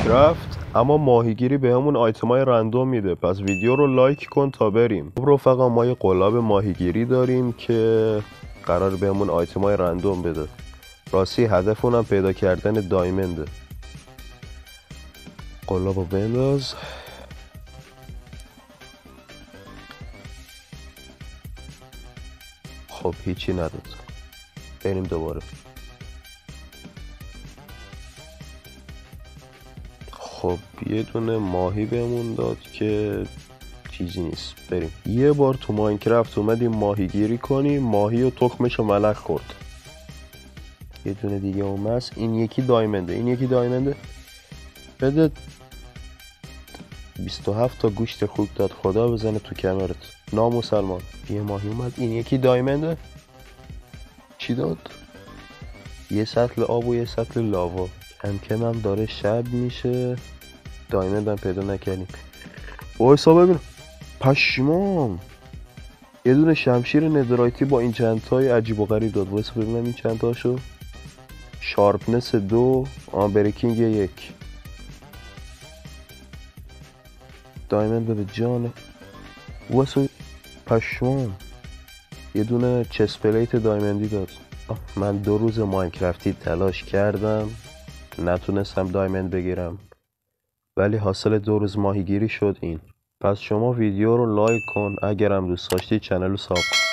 ماینکرافت اما ماهیگیری بهمون آیتمای رندوم میده. پس ویدیو رو لایک کن تا بریم. خب رفقا، ما یه قلاب ماهیگیری داریم که قرار بهمون آیتمای رندوم بده. راستی هدف اونم پیدا کردن دایمنده. قلابو بنداز. خب هیچی نداد. بریم دوباره. خب یه دونه ماهی بهمون داد که چیزی نیست. بریم. یه بار تو ماینکرافت اومدیم ماهیگیری کنیم، ماهی و تخمشو ملخ خورد. یه دونه دیگه اومد. این یکی دایمنده. بده 27 تا گوشت خوب داد. خدا بزنه تو کمرت. نامسلمان. یه ماهی اومد. این یکی دایمنده. چی داد؟ یه سطل آب و یه سطل لاوا. کم کم هم داره شب میشه. دایمند هم پیدا نکردیم. وایسا ببینم. پشمام. یه دونه شمشیر ندرایتی با این چندتای عجیب و غریب داد. وایسا ببینم این چندتاشو. شارپنس 2، بریکینگ 1. دایمند به جانه. واسه پشمام. یه دونه چست پلیت دایمندی داد. من 2 روز ماینکرافتی تلاش کردم، نتونستم دایمند بگیرم، ولی حاصل 2 روز ماهیگیری شد این. پس شما ویدیو رو لایک کن، اگرم دوست داشتی چنل رو ساب کن.